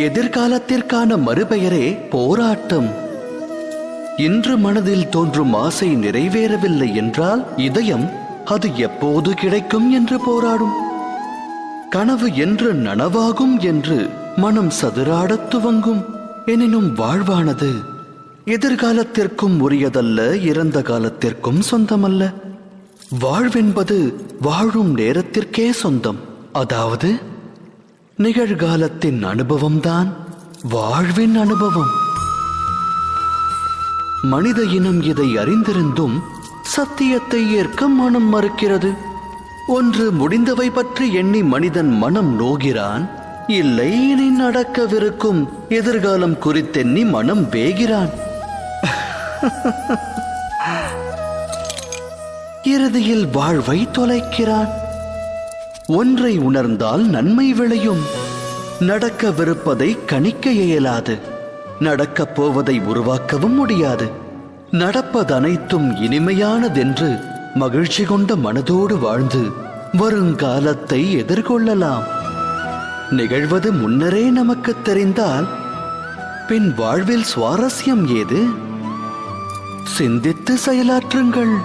எதிர்காலத்திற்கான மறுபெயரே போராட்டம். இன்று மனதில் தோன்றும் ஆசை நிறைவேறவில்லை என்றால் இதயம் அது எப்போது கிடைக்கும் என்று போராடும். கனவு என்று நனவாகும் என்று மனம் சதுராடத் துவங்கும். எனினும் வாழ்வானது எதிர்காலத்திற்கும் உரியதல்ல, இறந்த காலத்திற்கும் சொந்தமல்ல. வாழ்வென்பது வாழும் நேரத்திற்கே சொந்தம். அதாவது நிகழ்காலத்தின் அனுபவம்தான் வாழ்வின் அனுபவம். மனித இனம் இதை அறிந்திருந்தும் சத்தியத்தை ஏற்க மனம் மறுக்கிறது. ஒன்று முடிந்தவை பற்றி எண்ணி மனிதன் மனம் நோகிறான், இல்லை இனி நடக்கவிருக்கும் எதிர்காலம் குறித்தெண்ணி மனம் வேகிறான். இறுதியில் வாழ்வை தொலைக்கிறான். ஒன்றை உணர்ந்தால் நன்மை விளையும். நடக்கவிருப்பதை கணிக்க இயலாது, நடக்கப் போவதை உருவாக்கவும் முடியாது. நடப்பதனைத்தும் இனிமையானதென்று மகிழ்ச்சி கொண்ட மனதோடு வாழ்ந்து வருங்காலத்தை எதிர்கொள்ளலாம். நிகழ்வது முன்னரே நமக்கு தெரிந்தால் பின் வாழ்வில் சுவாரஸ்யம் ஏது? சிந்தித்து செயலாற்றுங்கள்.